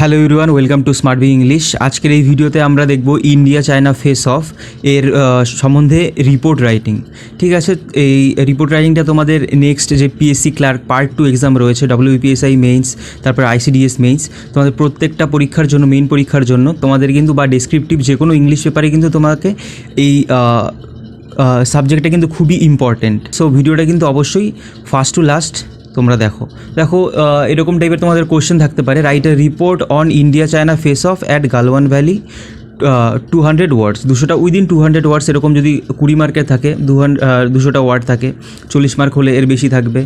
Hello everyone, welcome to Smart Be English. আজকের এই ভিডিওতে আমরা দেখব ইন্ডিয়া চায়না ফেস অফ এর সম্বন্ধে রিপোর্ট রাইটিং। ঠিক আছে, এই রিপোর্ট রাইটিংটা তোমাদের নেক্সট যে পিএসসি ক্লার্ক পার্ট 2 এক্সাম রয়েছে, WBPSI মেইনস, তারপর ICDS মেইনস, তোমাদের প্রত্যেকটা পরীক্ষার জন্য, মেইন পরীক্ষার জন্য তোমাদের কিন্তু বা ডেসক্রিপটিভ যে কোনো ইংলিশ পেপারে কিন্তু তোমাকে এই সাবজেক্টটা কিন্তু খুবই ইম্পর্টেন্ট। সো ভিডিওটা কিন্তু অবশ্যই ফার্স্ট টু লাস্ট তোমরা দেখো। এরকম টাইপের তোমাদের কোশ্চেন থাকতে পারে। Write a report on India China face off at Galwan valley, 200 words, 200টা উইদিন 200 ওয়ার্ডস। এরকম যদি 20 মার্কের থাকে, 200টা ওয়ার্ড থাকে, 40 মার্ক হলে এর বেশি থাকবে,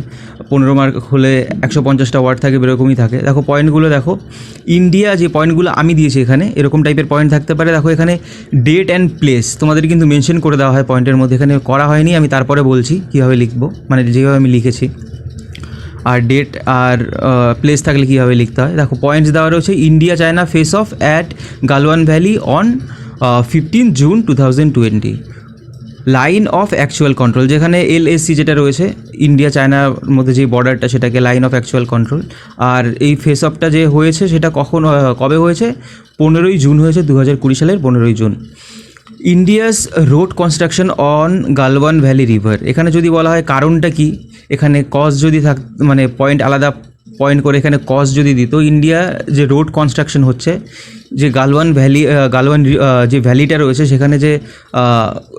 15 মার্ক হলে 150টা ওয়ার্ড থাকে, এরকমই থাকে। দেখো পয়েন্টগুলো দেখো, ইন্ডিয়া যে পয়েন্টগুলো আমি দিয়েছি এখানে এরকম টাইপের পয়েন্ট থাকতে পারে। দেখো এখানে ডেট অ্যান্ড প্লেস তোমাদের কিন্তু মেনশন করে দেওয়া হয় পয়েন্টের মধ্যে, এখানে করা হয়নি, আমি তারপরে বলছি কীভাবে লিখবো, মানে যেভাবে আমি লিখেছি। আর ডেট আর প্লেস থাকলে কীভাবে লিখতে হয়। দেখো পয়েন্টস দেওয়া রয়েছে, India China face off at Galwan valley on 15 June 2020। Line of actual control, যেখানে LAC যেটা রয়েছে ইন্ডিয়া চায়নার মধ্যে যে বর্ডারটা, সেটাকে লাইন অফ অ্যাকচুয়াল কন্ট্রোল। আর এই ফেস অফটা যে হয়েছে সেটা কবে হয়েছে, 15ই জুন হয়েছে, 2020 সালের 15ই June. India's road construction on Galwan valley river, এখানে যদি বলা হয় কারণটা কি, এখানে কজ যদি মানে পয়েন্ট আলাদা পয়েন্ট করে এখানে কজ যদি দিত, ইন্ডিয়া যে রোড কনস্ট্রাকশন হচ্ছে, যে গালওয়ান যে ভ্যালিটা রয়েছে সেখানে যে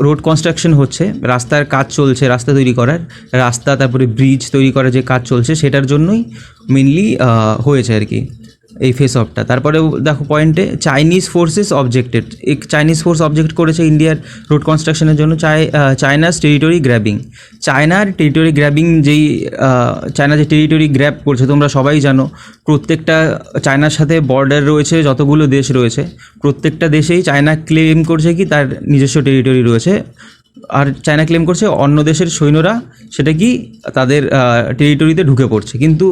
রোড কনস্ট্রাকশন হচ্ছে, রাস্তার কাজ চলছে, রাস্তা তৈরি করার, তারপরে ব্রিজ তৈরি করার যে কাজ চলছে, সেটার জন্যই মেনলি হয়েছে আর কি এই ফেস অফটা। তারপরে দেখো পয়েন্টে, চাইনিজ ফোর্সেস অবজেক্টেড, এই চাইনিজ ফোর্স অবজেক্ট করেছে ইন্ডিয়ার রোড কনস্ট্রাকশনের জন্য। চায়নাস টেরিটরি গ্র্যাবিং, চায়নার টেরিটরি গ্র্যাবিং, চায়না যে টেরিটরি গ্র্যাব করছে তোমরা সবাই জানো। প্রত্যেকটা চায়নার সাথে বর্ডার রয়েছে, যতগুলো দেশ রয়েছে প্রত্যেকটা দেশেই চায়না ক্লেম করছে কি তার নিজস্ব টেরিটরি রয়েছে, আর চায়না ক্লেম করছে অন্য দেশের সৈন্যরা সেটা কি তাদের টেরিটরিতে ঢুকে পড়ছে। কিন্তু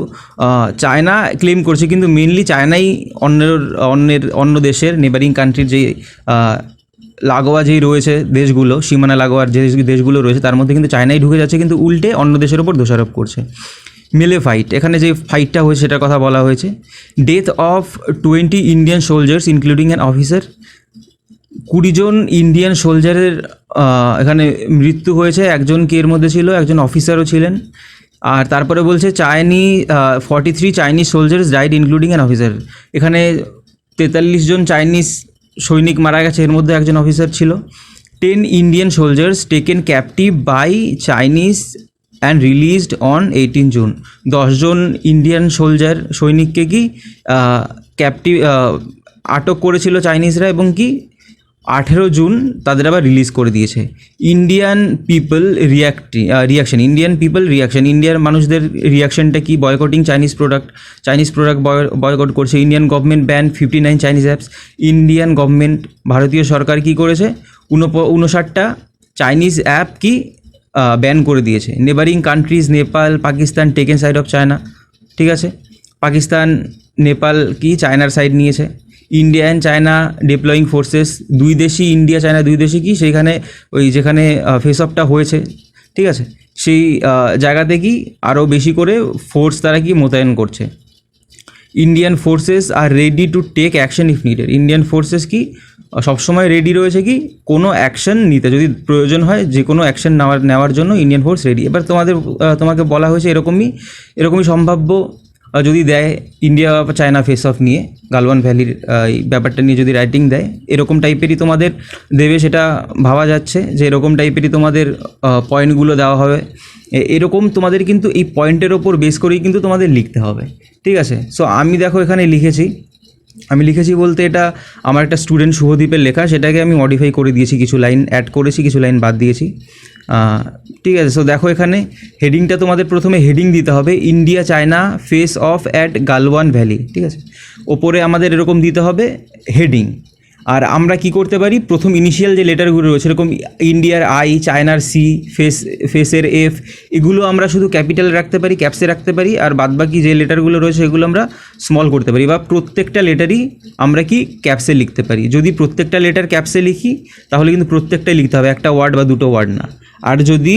চায়না ক্লেম করছে, কিন্তু মেনলি চায়নাই অন্য দেশের নেবারিং কান্ট্রির যে লাগোয়া যেই রয়েছে দেশগুলো, সীমানা লাগোয়ার যে দেশগুলো রয়েছে তার মধ্যে কিন্তু চায়নাই ঢুকে যাচ্ছে, কিন্তু উল্টে অন্য দেশের ওপর দোষারোপ করছে। মেলে ফাইট, এখানে যে ফাইটটা হয়েছে সেটার কথা বলা হয়েছে। Death of 20 Indian soldiers including an officer, 20 জন ইন্ডিয়ান সোলজারের এখানে মৃত্যু হয়েছে, একজন কি এর মধ্যে ছিল, একজন অফিসারও ছিলেন। আর তারপরে বলছে 43 Chinese soldiers died including an officer, এখানে 43 জন চাইনিজ সৈনিক মারা গেছে, এর মধ্যে একজন অফিসার ছিল। 10 Indian soldiers taken captive by Chinese and released on 18 June, 10 জন ইন্ডিয়ান সৈনিককে কি আটক করেছিল চাইনিজরা, এবং কি 18 জুন তাদের আবার রিলিজ করে দিয়েছে। ইন্ডিয়ান পিপল রিয়াকশন, ইন্ডিয়ার মানুষদের রিয়াকশনটা কি, বয়কটিং চাইনিজ প্রোডাক্ট বয়কট করছে। Indian government ban 59 Chinese apps, Indian government ভারতীয় সরকার কি করেছে, 59টা চাইনিজ অ্যাপ কি ব্যান করে দিয়েছে। Neighbouring countries Nepal Pakistan taken side of China, ঠিক আছে, পাকিস্তান নেপাল কি চায়নার সাইড নিয়েছে। India and China deploying forces, দুই দেশই ইন্ডিয়া চায়না দুই দেশই কি সেইখানে যেখানে ফেস অফটা হয়েছে, ঠিক আছে, সেই জায়গাতে কি আরও বেশি করে ফোর্স তারা কি মোতায়েন করছে। ইন্ডিয়ান ফোর্সেস আর ready to take action if needed, Indian forces কি সবসময় রেডি রয়েছে কি কোনো অ্যাকশন নিতে, যদি প্রয়োজন হয় যে কোনো অ্যাকশন নেওয়ার জন্য ইন্ডিয়ান ফোর্স রেডি। এবার তোমাকে বলা হয়েছে এরকমই সম্ভাব্য যদি দেয় ইন্ডিয়া বা চায়না ফেস অফ নিয়ে, গালওয়ান ভ্যালির এই ব্যাপারটা নিয়ে যদি রাইটিং দেয়, এরকম টাইপেরই তোমাদের দেবে, সেটা ভাবা যাচ্ছে যে এরকম টাইপেরই তোমাদের পয়েন্টগুলো দেওয়া হবে। এরকম তোমাদের কিন্তু এই পয়েন্টের ওপর বেস করেই কিন্তু তোমাদের লিখতে হবে, ঠিক আছে। সো আমি দেখো এখানে লিখেছি বলতে এটা আমার একটা স্টুডেন্ট শুভদীপের লেখা, সেটাকে আমি মডিফাই করে দিয়েছি, কিছু লাইন অ্যাড করেছি, কিছু লাইন বাদ দিয়েছি, ঠিক আছে। সো দেখো এখানে হেডিংটা তোমাদের প্রথমে হেডিং দিতে হবে, India China face off at Galwan valley, ঠিক আছে। ওপরে আমাদের এরকম দিতে হবে হেডিং। আর আমরা কি করতে পারি, প্রথম ইনিশিয়াল যে লেটারগুলো রয়েছে এরকম ইন্ডিয়ার I, চায়নার C, ফেসের F, এগুলো আমরা শুধু ক্যাপিটাল রাখতে পারি, ক্যাপসে রাখতে পারি, আর বাদবাকি যে লেটারগুলো রয়েছে এগুলো আমরা স্মল করতে পারি, বা প্রত্যেকটা লেটারই আমরা কি ক্যাপসে লিখতে পারি। যদি প্রত্যেকটা লেটার ক্যাপসে লিখি তাহলে কিন্তু প্রত্যেকটাই লিখতে হবে, একটা ওয়ার্ড বা দুটো ওয়ার্ড না। আর যদি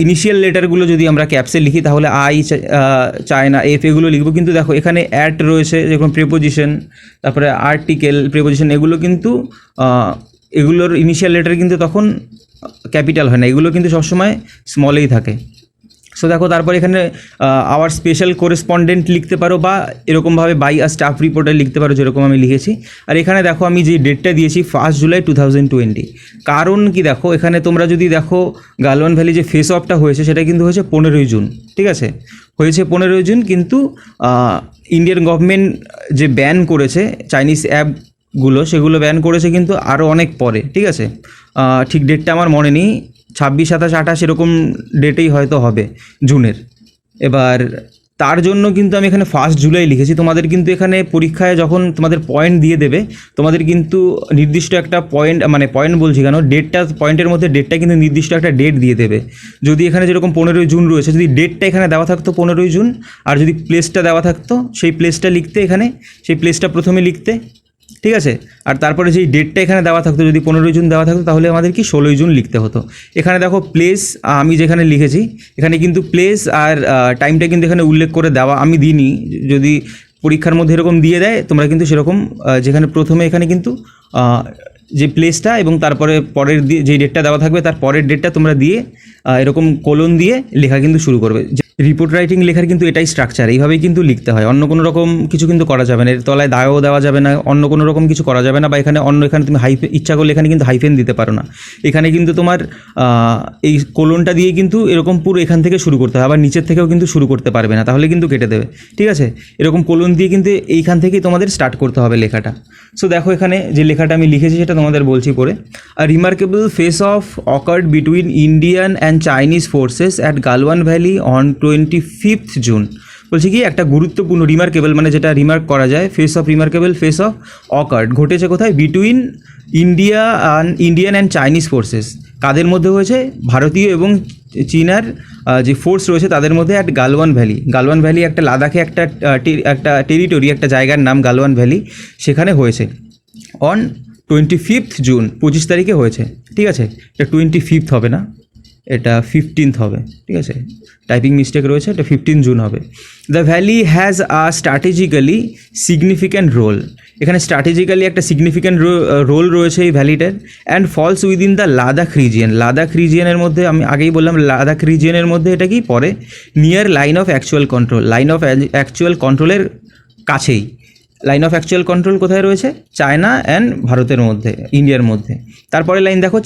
ইনিশিয়াল লেটারগুলো যদি আমরা ক্যাপসে লিখি তাহলে আই, চায়না, এফ এগুলো লিখবো, কিন্তু দেখো এখানে অ্যাট রয়েছে যেরকম প্রিপোজিশন, তারপরে আর্টিকেল, প্রিপোজিশন, এগুলো কিন্তু এগুলোর ইনিশিয়াল লেটার কিন্তু তখন ক্যাপিটাল হয় না, এগুলো কিন্তু সবসময় স্মলেই থাকে। সো দেখো তারপর এখানে আওয়ার স্পেশাল করেসপন্ডেন্ট লিখতে পারো, বা এরকমভাবে বাই আ স্টাফ রিপোর্টার লিখতে পারো, যেরকম আমি লিখেছি। আর এখানে দেখো আমি যে ডেটটা দিয়েছি 1 জুলাই 2020, কারণ কি দেখো এখানে তোমরা যদি দেখো গালওয়ান ভ্যালি যে ফেস অফটা হয়েছে সেটা কিন্তু হয়েছে 15ই জুন, ঠিক আছে, হয়েছে 15ই জুন, কিন্তু ইন্ডিয়ান গভর্নমেন্ট যে ব্যান করেছে চাইনিজ অ্যাপগুলো, সেগুলো ব্যান করেছে কিন্তু আরও অনেক পরে, ঠিক আছে। ঠিক ডেটটা আমার মনে নেই, 26, 27, 28 এরকম ডেটেই হয়তো হবে জুনের। এবার তার জন্য কিন্তু আমি এখানে 1 জুলাই লিখেছি। তোমাদের কিন্তু এখানে পরীক্ষায় যখন তোমাদের পয়েন্ট দিয়ে দেবে, তোমাদের কিন্তু নির্দিষ্ট একটা পয়েন্ট, মানে পয়েন্ট বলছি কেন, ডেটটা, পয়েন্টের মধ্যে ডেটটা কিন্তু নির্দিষ্ট একটা ডেট দিয়ে দেবে। যদি এখানে যেরকম 15ই জুন রয়েছে, যদি ডেটটা এখানে দেওয়া থাকতো 15ই জুন, আর যদি প্লেসটা দেওয়া থাকতো, সেই প্লেসটা লিখতে এখানে, সেই প্লেসটা প্রথমে লিখতে, ঠিক আছে। আর তারপরে যেই ডেটটা এখানে দেওয়া থাকতো, যদি 15ই জুন দেওয়া থাকতো তাহলে আমাদের কি 16ই জুন লিখতে হতো। এখানে দেখো প্লেস আমি যেখানে লিখেছি, এখানে কিন্তু প্লেস আর টাইমটা কিন্তু এখানে উল্লেখ করে দেওয়া আমি দিইনি। যদি পরীক্ষার মধ্যে এরকম দিয়ে দেয়, তোমরা কিন্তু সেরকম যেখানে প্রথমে এখানে কিন্তু যে প্লেসটা এবং তারপরে পরের দিয়ে যেই ডেটটা দেওয়া থাকবে তার পরের ডেটটা তোমরা দিয়ে এরকম কোলন দিয়ে লেখা কিন্তু শুরু করবে। রিপোর্ট রাইটিং লেখার কিন্তু এটাই স্ট্রাকচার, এইভাবেই কিন্তু লিখতে হয়, অন্য কোনো রকম কিছু কিন্তু করা যাবে না। এর তলায় দায়ও দেওয়া যাবে না, অন্য কোনো রকম কিছু করা যাবে না, বা এখানে এখানে তুমি ইচ্ছা করলে এখানে কিন্তু হাইফেন দিতে পারো না। এখানে কিন্তু তোমার এই কোলনটা দিয়ে কিন্তু এরকম পুরো এখান থেকে শুরু করতে হবে, আবার নিচের থেকেও কিন্তু শুরু করতে পারবে না, তাহলে কিন্তু কেটে দেবে, ঠিক আছে। এরকম কোলন দিয়ে কিন্তু এইখান থেকেই তোমাদের স্টার্ট করতে হবে লেখাটা। সো দেখো এখানে যে লেখাটা আমি লিখেছি সেটা তোমাদের বলছি পড়ে। আ remarkable face off occurred between Indian and Chinese forces at Galwan valley on 25 June. বলছি কি একটা গুরুত্বপূর্ণ, রিমার্কেবল মানে যেটা রিমার্ক করা যায়, face off, remarkable face off occurred ঘটেছে কোথায়, between Indian and Chinese forces, কাদের মধ্যে হয়েছে, ভারতীয় এবং চীনার যে ফোর্স রয়েছে তাদের মধ্যে at Galwan valley. Galwan valley একটা লাদাখে একটা টেরিটরি, একটা জায়গার নাম গালওয়ান ভ্যালি, সেখানে হয়েছে অন 25 জুন, 25 তারিখে হয়েছে, ঠিক আছে। এটা 25 হবে না, এটা 15 হবে, ঠিক আছে, টাইপিং মিস্টেক রয়েছে, এটা 15 জুন হবে। The valley has a strategically significant role, এখানে স্ট্র্যাটেজিক্যালি একটা সিগনিফিক্যান্ট রোল রয়েছে এই ভ্যালিটার, and falls within the Ladakh region. Ladakh রিজিয়নের মধ্যে, আমি আগেই বললাম লাদাখ রিজিয়নের মধ্যে এটা কি পড়ে, near line of actual control, line of actual কন্ট্রোলের কাছেই। লাইন অফ অ্যাকচুয়াল কন্ট্রোল কোথায় রয়েছে, চায়না অ্যান্ড ভারতের মধ্যে, ইন্ডিয়ার মধ্যে। তারপরে লাইন দেখো,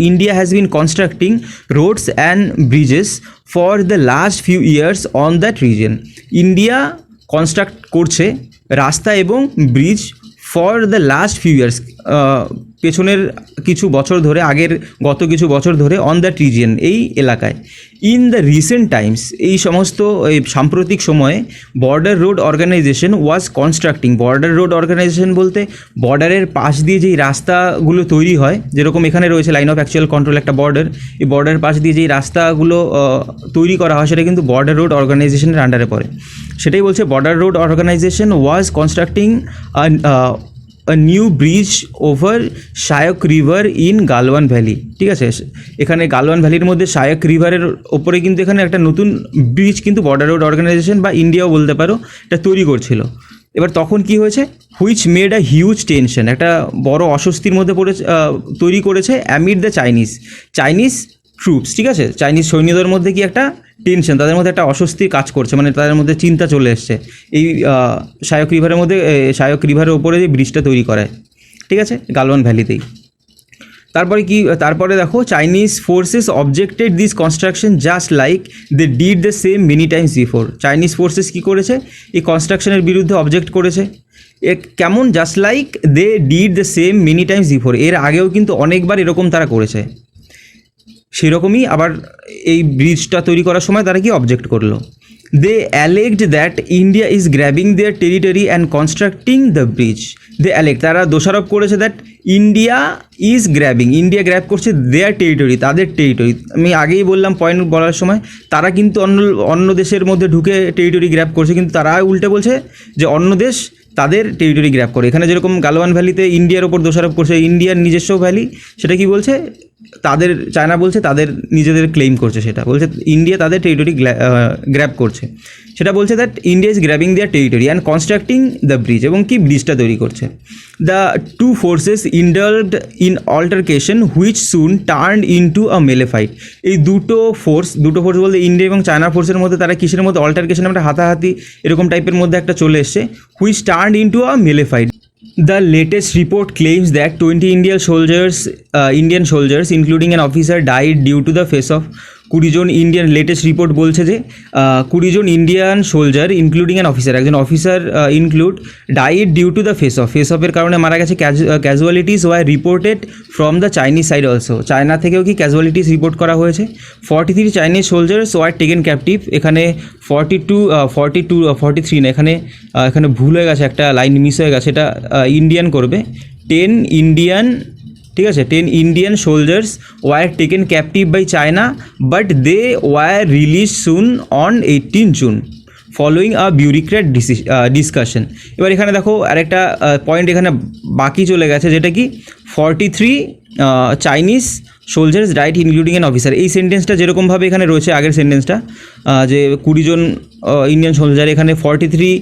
India has been constructing roads and Bridges for the last few years on that reason. India construct করছে রাস্তা এবং bridge for the last few years, পেছনের কিছু বছর ধরে, গত কিছু বছর ধরে, অন দ্যাট রিজিয়ন, এই এলাকায়। ইন দ্য রিসেন্ট টাইমস, এই সমস্ত সাম্প্রতিক সময়ে, border road organisation was constructing. Border road organisation বলতে বর্ডারের পাশ দিয়ে যেই রাস্তাগুলো তৈরি হয়, যেরকম এখানে রয়েছে লাইন অফ অ্যাকচুয়াল কন্ট্রোল একটা বর্ডার, এই বর্ডারের পাশ দিয়ে যেই রাস্তাগুলো তৈরি করা হয় সেটা কিন্তু বর্ডার রোড অর্গানাইজেশনের আন্ডারে পড়ে। সেটাই বলছে, border road organisation was constructing a new bridge over Shyok river in Galwan valley, ঠিক আছে। এখানে গালওয়ান ভ্যালির মধ্যে শায়ক রিভারের ওপরে কিন্তু এখানে একটা নতুন ব্রিজ কিন্তু বর্ডার রোড অর্গানাইজেশন বা ইন্ডিয়াও বলতে পারো এটা তৈরি করছিল। এবার তখন কি হয়েছে, which made a huge tension, একটা বড় অস্বস্তির মধ্যে তৈরি করেছে অ্যামিড দ্য চাইনিজ ট্রুপস, ঠিক আছে। চাইনিজ সৈন্যদের মধ্যে কি একটা টেনশন, তাদের মধ্যে একটা অস্বস্তির কাজ করছে, মানে তাদের মধ্যে চিন্তা চলে এসছে এই শায়ক রিভারের মধ্যে, শায়ক রিভারের ওপরে যে ব্রিজটা তৈরি করায়, ঠিক আছে, গালওয়ান ভ্যালিতেই। তারপরে দেখো, Chinese forces objected this construction just like they did the same many times before. Chinese forces কী করেছে, এই কনস্ট্রাকশনের বিরুদ্ধে অবজেক্ট করেছে, কেমন, just like they did the same many times before, এর আগেও কিন্তু অনেকবার এরকম তারা করেছে। সেরকমই আবার এই ব্রিজটা তৈরি করার সময় তারা কি অবজেক্ট করলো, they alleged that India is grabbing their territory and constructing the bridge. They alleged, তারা দোষারোপ করেছে দ্যাট ইন্ডিয়া গ্র্যাব করছে দেয়ার টেরিটরি, তাদের টেরিটরি। আমি আগেই বললাম পয়েন্ট বলার সময়, তারা কিন্তু অন্য দেশের মধ্যে ঢুকে টেরিটরি গ্র্যাব করছে, কিন্তু তারা উল্টে বলছে যে অন্য দেশ তাদের টেরিটরি গ্র্যাব করে। এখানে যেরকম গালওয়ান ভ্যালিতে ইন্ডিয়ার ওপর দোষারোপ করছে, ইন্ডিয়ার নিজস্ব ভ্যালি, সেটা কি বলছে, তাদের চায়না বলছে তাদের নিজেদের ক্লেম করছে, সেটা বলছে ইন্ডিয়া তাদের টেরিটরি গ্র্যাব করছে, সেটা বলছে that India is grabbing their territory and constructing the bridge, এবং কি ব্রিজটা তৈরি করছে। The two forces indulged in altercation which soon turn into a melee fight. এই দুটো ফোর্স বলতে ইন্ডিয়া এবং চায়না ফোর্সের মধ্যে তারা কিসের মধ্যে অল্টারকেশন, একটা হাতাহাতি এরকম টাইপের মধ্যে একটা চলে এসছে, which turn into a melee fight. The latest report claims that 20 Indian soldiers, including an officer, died due to the face-off. 20 জন ইন্ডিয়ান, লেটেস্ট রিপোর্ট বলছে যে 20 জন Indian soldier including an officer, একজন officer include, died due to the face অফের কারণে মারা গেছে। Casualties were reported from the Chinese side also, China থেকেও কি ক্যাজুয়ালিটিস রিপোর্ট করা হয়েছে। 43 Chinese soldiers were taken captive, এখানে 43 না, এখানে ভুল হয়ে গেছে, একটা লাইন মিস হয়ে গেছে, এটা ইন্ডিয়ান করবে। 10 ইন্ডিয়ান, ঠিক আছে, 10 Indian soldiers were taken captive by China but they were release soon on 18 June following a bureaucrat discussion. এবার এখানে দেখো আরেকটা পয়েন্ট এখানে বাকি চলে গেছে, যেটা কি 43 Chinese soldiers died including an officer. এই সেন্টেন্সটা যেরকমভাবে এখানে রয়েছে আগের সেন্টেন্সটা, যে 20 জন ইন্ডিয়ান সোলজার, এখানে 43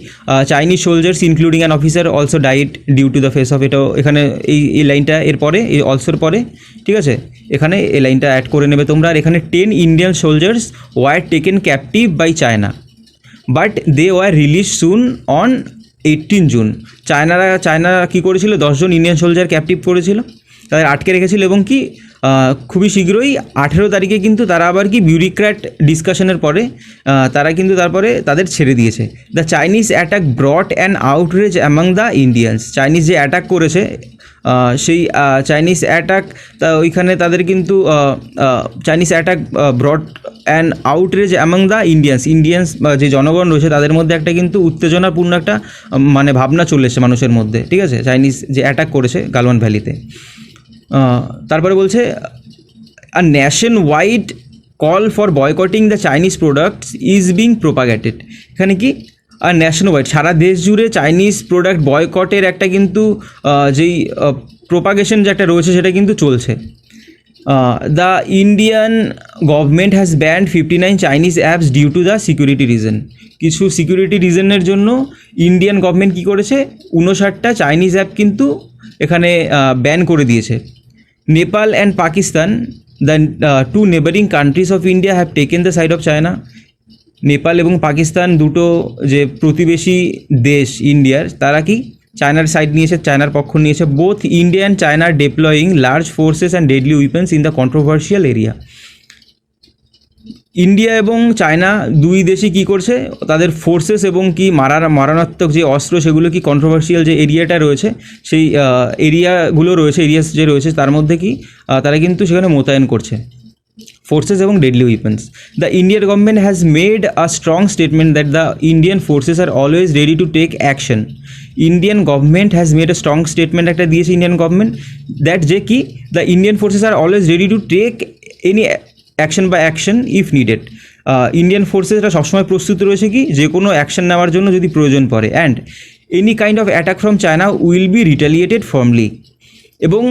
Chinese soldiers including an officer also died due to the face off, এটাও এখানে এই লাইনটা এর পরে, এই অলসোর পরে, ঠিক আছে, এখানে এই লাইনটা অ্যাড করে নেবে তোমরা। আর এখানে 10 Indian soldiers were taken captive by China but they were release soon on 18 June. China কী করেছিল, 10 জন ইন্ডিয়ান সোলজার ক্যাপটিভ করেছিল, তাদের আটকে রেখেছিল, এবং কি খুবই শীঘ্রই 18 তারিখে কিন্তু তারা আবার কি বিউরিক্র্যাট ডিসকাশনের পরে তারা কিন্তু তারপরে তাদের ছেড়ে দিয়েছে। The Chinese attack ব্রট an outrage among the Indians, Chinese যে অ্যাটাক করেছে সেই চাইনিজ অ্যাটাক, তা ওইখানে তাদের কিন্তু Chinese attack ব্রট an outrage among the Indians যে জনগণ রয়েছে তাদের মধ্যে একটা কিন্তু উত্তেজনাপূর্ণ একটা মানে ভাবনা চলে এসেছে মানুষের মধ্যে, ঠিক আছে, চাইনিজ যে অ্যাটাক করেছে গালওয়ান ভ্যালিতে। তারপরে বলছে a nationwide call for boycotting the Chinese products is being propagated. এখানে কি আর ন্যাশন ওয়াইড, সারা দেশ জুড়ে চাইনিজ প্রোডাক্ট বয়কটের একটা কিন্তু যেই প্রোপাগেশন যে একটা রয়েছে সেটা কিন্তু চলছে। The Indian government has banned 59 Chinese apps due to the security reason. কিছু সিকিউরিটি রিজনের জন্য ইন্ডিয়ান গভর্নমেন্ট কী করেছে, 59টা চাইনিজ অ্যাপ কিন্তু এখানে ব্যান করে দিয়েছে। Nepal and Pakistan, the two neighbouring countries of India have taken the side of China. Nepal এবং পাকিস্তান দুটো যে প্রতিবেশী দেশ ইন্ডিয়ার, তারা কি চায়নার সাইড নিয়েছে, চায়নার পক্ষ নিয়েছে। Both India and China deploying large forces and deadly weapons in the controversial area. India এবং চায়না দুই দেশই কী করছে, তাদের ফোর্সেস এবং কি মারণাত্মক যে অস্ত্র সেগুলো কি কন্ট্রোভার্সিয়াল যে এরিয়াটা রয়েছে সেই এরিয়াগুলো রয়েছে, এরিয়াস যে রয়েছে তার মধ্যে কি তারা কিন্তু সেখানে মোতায়েন করছে ফোর্সেস এবং deadly weapons. The Indian government has made a strong statement that the Indian forces are always ready to take action. Indian government has made a strong statement একটা দিয়েছে ইন্ডিয়ান গভর্নমেন্ট, দ্যাট যে কি the Indian forces are always ready to take any action if needed. Indian ফোর্সেসরা সবসময় প্রস্তুত রয়েছে কি যে কোনো অ্যাকশন নেওয়ার জন্য যদি প্রয়োজন পড়ে। And any kind of attack from China will be retaliated firmly. এবং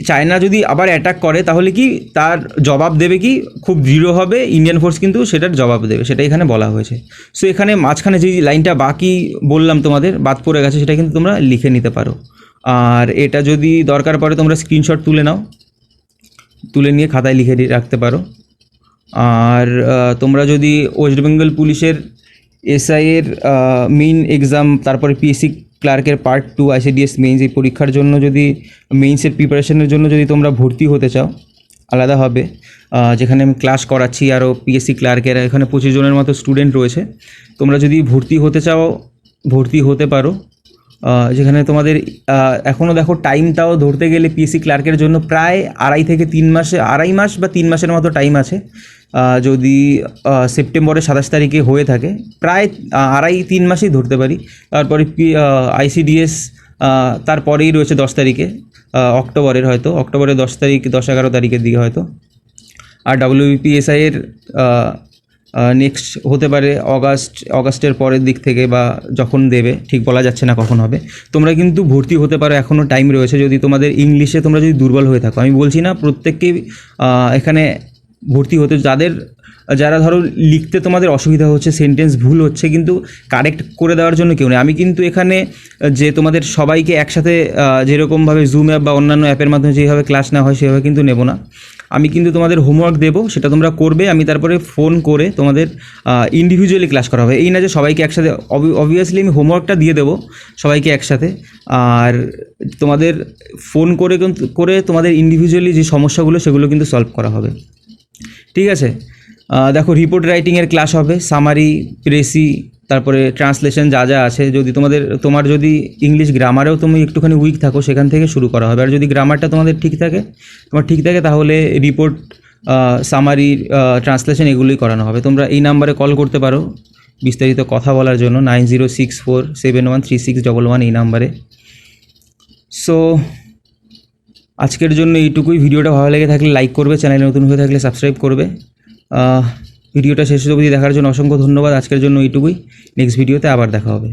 চায়না যদি আবার অ্যাটাক করে তাহলে কি তার জবাব দেবে কি খুব দৃঢ় হবে, ইন্ডিয়ান ফোর্স কিন্তু সেটার জবাব দেবে, সেটা এখানে বলা হয়েছে। সো এখানে মাঝখানে যে লাইনটা বাকি বললাম তোমাদের বাদ পড়ে গেছে, সেটা কিন্তু তোমরা লিখে নিতে পারো। আর এটা যদি দরকার পড়ে তোমরা স্ক্রিনশট তুলে নিয়ে খাতায় লিখে রাখতে পারো। আর তোমরা যদি ওয়েস্ট বেঙ্গল পুলিশের এসআইয়ের মেইন এক্সাম, তারপরে পিএসসি ক্লার্কের পার্ট 2 ICDS মেইনস, এই পরীক্ষার জন্য যদি মেইনসের প্রিপারেশনের জন্য যদি তোমরা ভর্তি হতে চাও আলাদাভাবে, যেখানে আমি ক্লাস করাচ্ছি, আরও পিএসসি ক্লার্কের এখানে 25 জনের মতো স্টুডেন্ট রয়েছে, তোমরা যদি ভর্তি হতে চাও ভর্তি হতে পারো। যেখানে তোমাদের এখনও দেখো টাইমটাও ধরতে গেলে পিএসসি ক্লার্কের জন্য প্রায় 2.5 মাস বা 3 মাসের মতো টাইম আছে। যদি সেপ্টেম্বরের 27 তারিখে হয়ে থাকে প্রায় 2.5-3 মাসই ধরতে পারি। তারপরে ICDS তারপরেই রয়েছে 10 তারিখে, অক্টোবরের 10 তারিখ 10-11 তারিখের দিকে হয়তো। আর WBPSI এর নেক্সট হতে পারে অগাস্টের পরের দিক থেকে, বা যখন দেবে ঠিক বলা যাচ্ছে না কখন হবে। তোমরা কিন্তু ভর্তি হতে পারো, এখনও টাইম রয়েছে। যদি তোমাদের ইংলিশে তোমরা যদি দুর্বল হয়ে থাকো, আমি বলছি না প্রত্যেককেই এখানে ভর্তি হতে, যারা ধরো লিখতে তোমাদের অসুবিধা হচ্ছে, সেন্টেন্স ভুল হচ্ছে, কিন্তু কারেক্ট করে দেওয়ার জন্য কেউ নেই। আমি কিন্তু এখানে যে তোমাদের সবাইকে একসাথে যেরকমভাবে জুম অ্যাপ বা অন্যান্য অ্যাপের মাধ্যমে যেভাবে ক্লাস নেওয়া হয় সেভাবে কিন্তু নেব না। আমি কিন্তু তোমাদের হোমওয়ার্ক দেবো, সেটা তোমরা করবে। আমি তারপরে ফোন করে তোমাদের ইন্ডিভিজুয়ালি ক্লাস করা হবে, এই না যে সবাইকে একসাথে। অবভিয়াসলি আমি হোমওয়ার্কটা দিয়ে দেবো সবাইকে একসাথে, আর তোমাদের ফোন করে তোমাদের ইন্ডিভিজুয়ালি যে সমস্যাগুলো সেগুলো কিন্তু সলভ করা হবে, ঠিক আছে? দেখো, রিপোর্ট রাইটিংয়ের ক্লাস হবে, সামারি, প্রেসি, তারপরে ট্রান্সলেশন যা যা আছে। যদি তোমার যদি ইংলিশ গ্রামারেও তুমি একটুখানি উইক থাকো, সেখান থেকে শুরু করা হবে। আর যদি গ্রামারটা তোমাদের ঠিক থাকে তাহলে রিপোর্ট, সামারি, ট্রান্সলেশন এগুলোই করানো হবে। তোমরা এই নাম্বারে কল করতে পারো বিস্তারিত কথা বলার জন্য, 9064713611 এই নাম্বারে। সো আজকের জন্য এইটুকুই। ভিডিওটা ভালো লেগে থাকলে লাইক করবে, চ্যানেলে নতুন হয়ে থাকলে সাবস্ক্রাইব করবে। ভিডিওটা শেষ অবধি দেখার জন্য অসংখ্য ধন্যবাদ। আজকের জন্য এইটুকুই, নেক্সট ভিডিওতে আবার দেখা হবে।